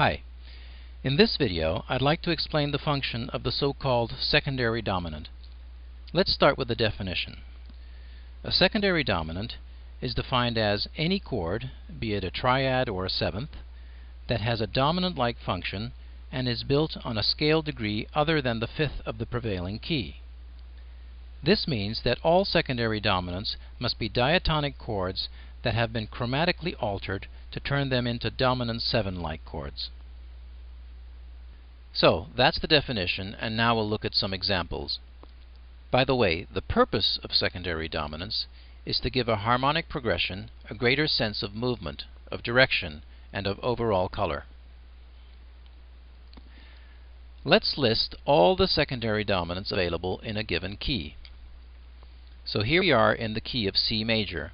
Hi. In this video, I'd like to explain the function of the so-called secondary dominant. Let's start with the definition. A secondary dominant is defined as any chord, be it a triad or a seventh, that has a dominant-like function and is built on a scale degree other than the fifth of the prevailing key. This means that all secondary dominants must be diatonic chords that have been chromatically altered to turn them into dominant 7-like chords. So, that's the definition, and now we'll look at some examples. By the way, the purpose of secondary dominants is to give a harmonic progression a greater sense of movement, of direction, and of overall color. Let's list all the secondary dominants available in a given key. So here we are in the key of C major,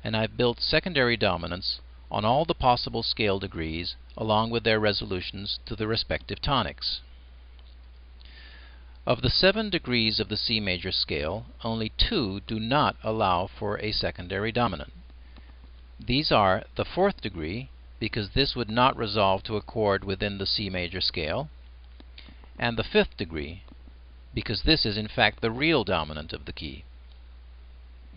and I've built secondary dominants on all the possible scale degrees along with their resolutions to the respective tonics. Of the 7 degrees of the C major scale, only 2 do not allow for a secondary dominant. These are the 4th degree, because this would not resolve to a chord within the C major scale, and the 5th degree, because this is in fact the real dominant of the key.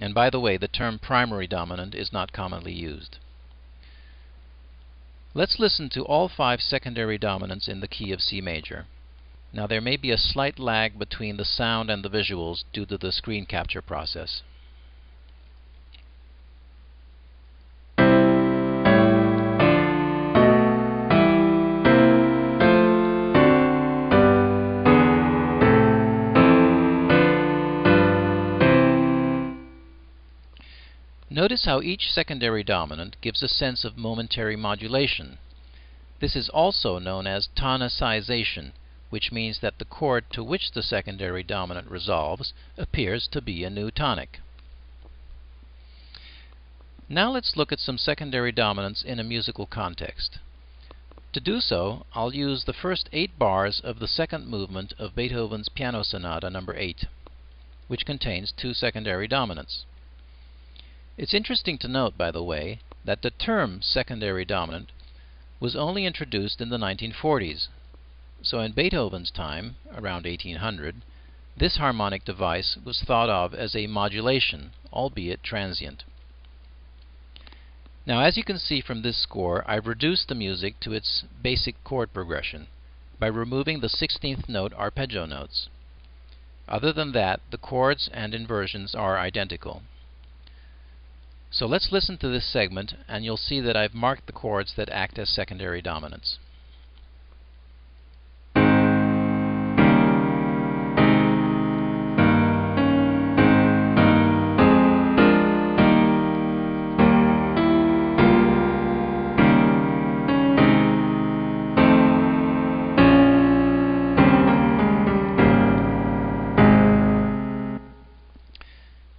And by the way, the term primary dominant is not commonly used. Let's listen to all 5 secondary dominants in the key of C major. Now there may be a slight lag between the sound and the visuals due to the screen capture process. Notice how each secondary dominant gives a sense of momentary modulation. This is also known as tonicization, which means that the chord to which the secondary dominant resolves appears to be a new tonic. Now let's look at some secondary dominants in a musical context. To do so, I'll use the first 8 bars of the second movement of Beethoven's Piano Sonata No. 8, which contains 2 secondary dominants. It's interesting to note, by the way, that the term secondary dominant was only introduced in the 1940s. So in Beethoven's time, around 1800, this harmonic device was thought of as a modulation, albeit transient. Now, as you can see from this score, I've reduced the music to its basic chord progression by removing the 16th note arpeggio notes. Other than that, the chords and inversions are identical. So let's listen to this segment, and you'll see that I've marked the chords that act as secondary dominants.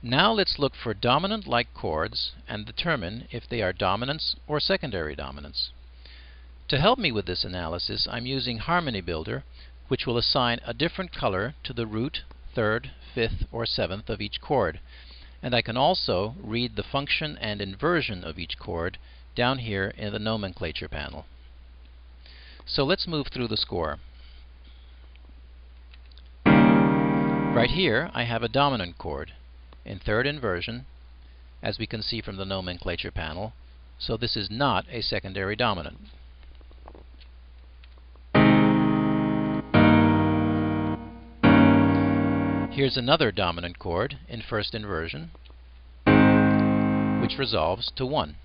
Now let's look for dominant-like chords and determine if they are dominants or secondary dominants. To help me with this analysis, I'm using Harmony Builder, which will assign a different color to the root, 3rd, 5th, or 7th of each chord. And I can also read the function and inversion of each chord down here in the nomenclature panel. So let's move through the score. Right here, I have a dominant chord in 3rd inversion, as we can see from the nomenclature panel, so this is not a secondary dominant. Here's another dominant chord in 1st inversion, which resolves to 1.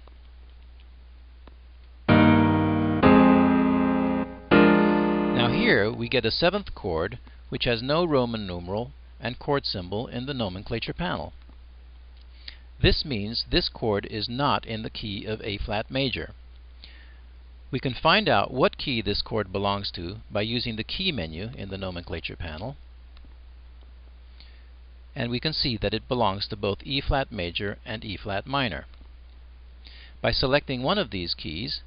Now here we get a 7th chord which has no Roman numeral and chord symbol in the nomenclature panel. This means this chord is not in the key of A flat major. We can find out what key this chord belongs to by using the key menu in the nomenclature panel, and we can see that it belongs to both E flat major and E flat minor. By selecting one of these keys,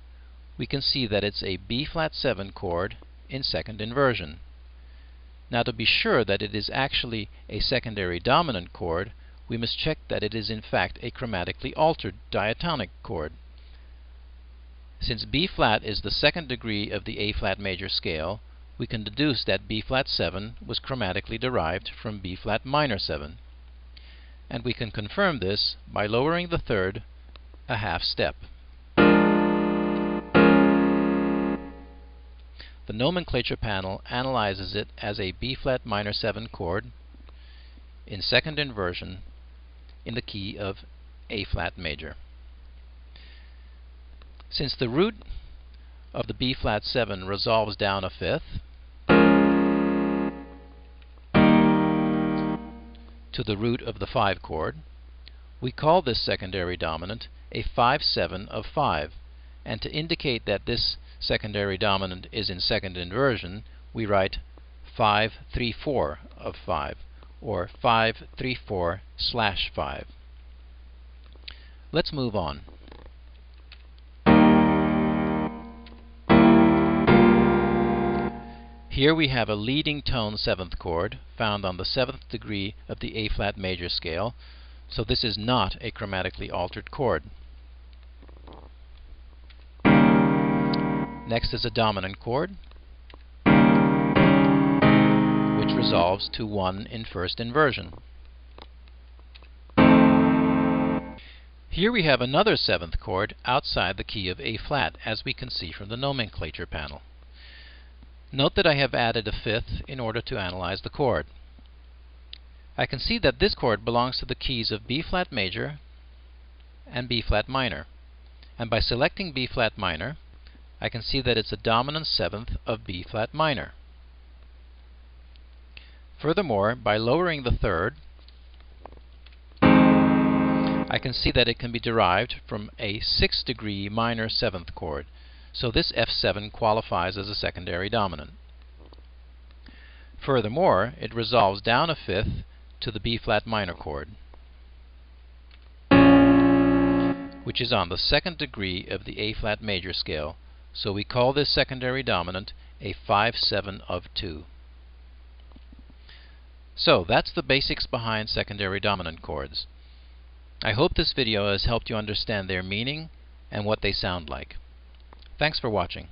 we can see that it's a B flat 7 chord in 2nd inversion. Now, to be sure that it is actually a secondary dominant chord, we must check that it is in fact a chromatically altered diatonic chord. Since B flat is the second degree of the A flat major scale, we can deduce that B flat 7 was chromatically derived from B flat minor 7. And we can confirm this by lowering the third a half step. The nomenclature panel analyzes it as a B flat minor 7 chord in second inversion in the key of A flat major. Since the root of the B flat 7 resolves down a fifth to the root of the 5 chord, we call this secondary dominant a 5/7 of 5, and to indicate that this secondary dominant is in second inversion, we write 5/3/4 of 5, or 5/3/4/5. Let's move on. Here we have a leading tone 7th chord found on the 7th degree of the A flat major scale, so this is not a chromatically altered chord. Next is a dominant chord, which resolves to 1 in first inversion. Here we have another 7th chord outside the key of A flat, as we can see from the nomenclature panel. Note that I have added a fifth in order to analyze the chord. I can see that this chord belongs to the keys of B flat major and B flat minor, and by selecting B flat minor, I can see that it's a dominant 7th of B flat minor. Furthermore, by lowering the third, I can see that it can be derived from a 6th degree minor 7th chord, so this F7 qualifies as a secondary dominant. Furthermore, it resolves down a fifth to the B flat minor chord, which is on the second degree of the A flat major scale, so we call this secondary dominant a 5/7 of 2. So that's the basics behind secondary dominant chords. I hope this video has helped you understand their meaning and what they sound like. Thanks for watching.